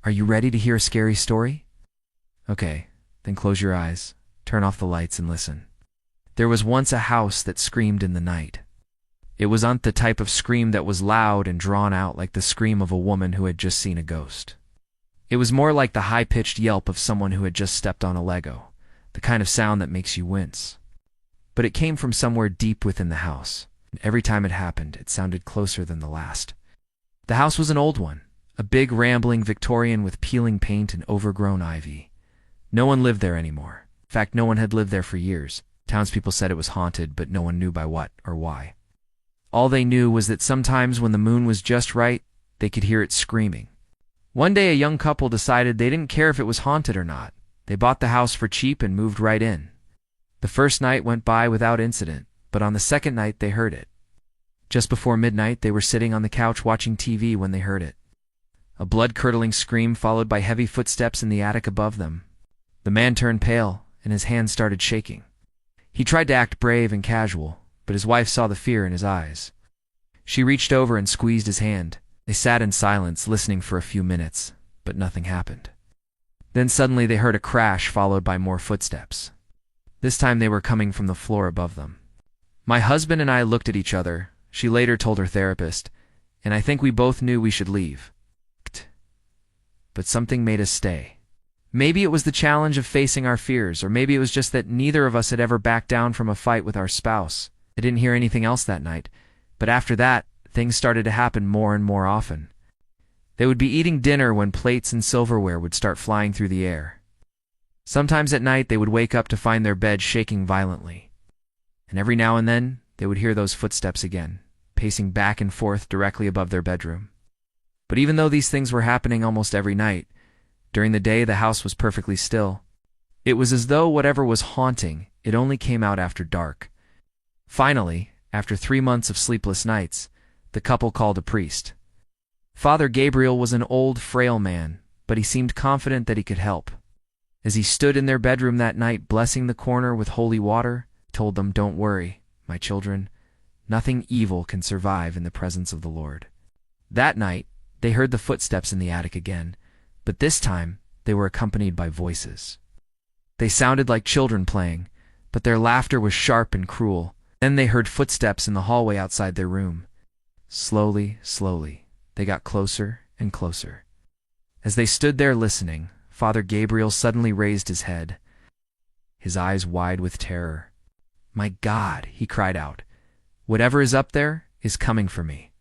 Are you ready to hear a scary story? Okay, then close your eyes, turn off the lights and listen. There was once a house that screamed in the night. It wasn't the type of scream that was loud and drawn out like the scream of a woman who had just seen a ghost. It was more like the high-pitched yelp of someone who had just stepped on a Lego, the kind of sound that makes you wince. But it came from somewhere deep within the house, and every time it happened, it sounded closer than the last. The house was an old one, a big rambling Victorian with peeling paint and overgrown ivy. No one lived there anymore. In fact, no one had lived there for years. Townspeople said it was haunted, but no one knew by what or why. All they knew was that sometimes when the moon was just right, they could hear it screaming. One day a young couple decided they didn't care if it was haunted or not. They bought the house for cheap and moved right in. The first night went by without incident, but on the second night they heard it. Just before midnight, they were sitting on the couch watching TV when they heard it. A blood-curdling scream followed by heavy footsteps in the attic above them. The man turned pale, and his hands started shaking. He tried to act brave and casual, but his wife saw the fear in his eyes. She reached over and squeezed his hand. They sat in silence, listening for a few minutes, but nothing happened. Then suddenly they heard a crash followed by more footsteps. This time they were coming from the floor above them. My husband and I looked at each other, she later told her therapist, and I think we both knew we should leave. But something made us stay. Maybe it was the challenge of facing our fears, or maybe it was just that neither of us had ever backed down from a fight with our spouse. I didn't hear anything else that night, but after that, things started to happen more and more often. They would be eating dinner when plates and silverware would start flying through the air. Sometimes at night they would wake up to find their bed shaking violently. And every now and then, they would hear those footsteps again, pacing back and forth directly above their bedroom. But even though these things were happening almost every night, during the day the house was perfectly still. It was as though whatever was haunting, it only came out after dark. Finally, after 3 months of sleepless nights, the couple called a priest. Father Gabriel was an old, frail man, but he seemed confident that he could help. As he stood in their bedroom that night blessing the corner with holy water, he told them, "Don't worry, my children. Nothing evil can survive in the presence of the Lord." That night, they heard the footsteps in the attic again, but this time they were accompanied by voices. They sounded like children playing, but their laughter was sharp and cruel. Then they heard footsteps in the hallway outside their room. Slowly, slowly, they got closer and closer. As they stood there listening, Father Gabriel suddenly raised his head, his eyes wide with terror. "My God," he cried out, "whatever is up there is coming for me."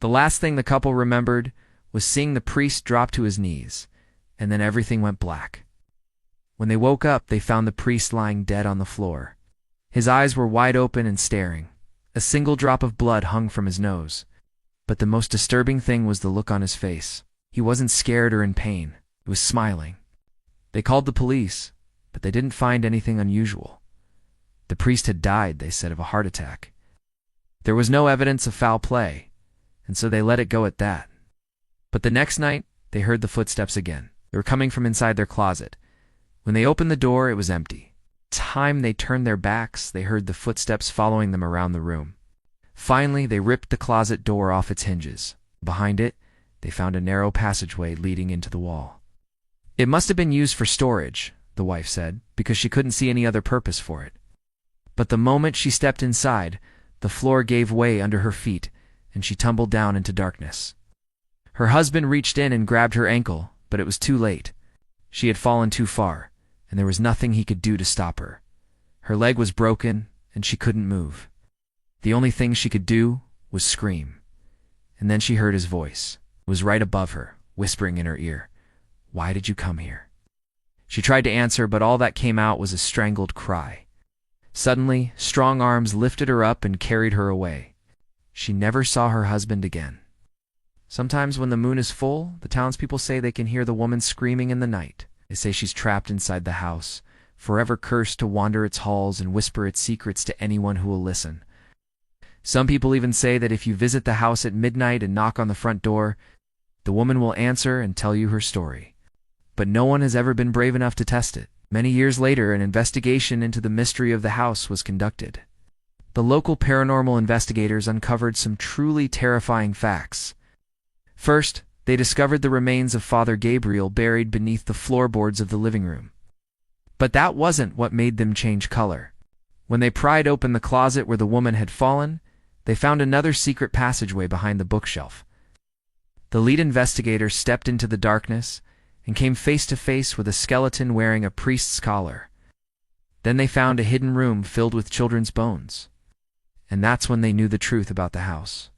The last thing the couple remembered was seeing the priest drop to his knees, and then everything went black. When they woke up, they found the priest lying dead on the floor. His eyes were wide open and staring. A single drop of blood hung from his nose. But the most disturbing thing was the look on his face. He wasn't scared or in pain. He was smiling. They called the police, but they didn't find anything unusual. The priest had died, they said, of a heart attack. There was no evidence of foul play, and so they let it go at that. But the next night, they heard the footsteps again. They were coming from inside their closet. When they opened the door, it was empty. Time they turned their backs, they heard the footsteps following them around the room. Finally, they ripped the closet door off its hinges. Behind it, they found a narrow passageway leading into the wall. It must have been used for storage, the wife said, because she couldn't see any other purpose for it. But the moment she stepped inside, the floor gave way under her feet, and she tumbled down into darkness. Her husband reached in and grabbed her ankle, but it was too late. She had fallen too far, and there was nothing he could do to stop her. Her leg was broken, and she couldn't move. The only thing she could do was scream. And then she heard his voice. It was right above her, whispering in her ear, "Why did you come here?" She tried to answer, but all that came out was a strangled cry. Suddenly, strong arms lifted her up and carried her away. She never saw her husband again. Sometimes when the moon is full, the townspeople say they can hear the woman screaming in the night. They say she's trapped inside the house, forever cursed to wander its halls and whisper its secrets to anyone who will listen. Some people even say that if you visit the house at midnight and knock on the front door, the woman will answer and tell you her story. But no one has ever been brave enough to test it. Many years later, an investigation into the mystery of the house was conducted. The local paranormal investigators uncovered some truly terrifying facts. First, they discovered the remains of Father Gabriel buried beneath the floorboards of the living room. But that wasn't what made them change color. When they pried open the closet where the woman had fallen, they found another secret passageway behind the bookshelf. The lead investigator stepped into the darkness and came face to face with a skeleton wearing a priest's collar. Then they found a hidden room filled with children's bones. And that's when they knew the truth about the house.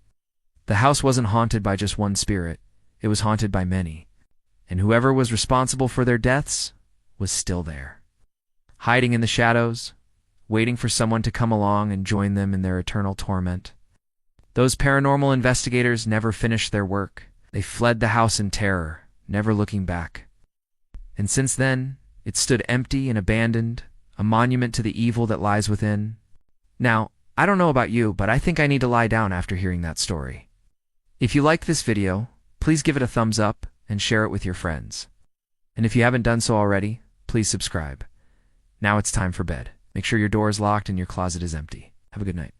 The house wasn't haunted by just one spirit, it was haunted by many. And whoever was responsible for their deaths was still there, hiding in the shadows, waiting for someone to come along and join them in their eternal torment. Those paranormal investigators never finished their work. They fled the house in terror, never looking back. And since then, it stood empty and abandoned, a monument to the evil that lies within. Now, I don't know about you, but I think I need to lie down after hearing that story. If you liked this video, please give it a thumbs up and share it with your friends. And if you haven't done so already, please subscribe. Now it's time for bed. Make sure your door is locked and your closet is empty. Have a good night.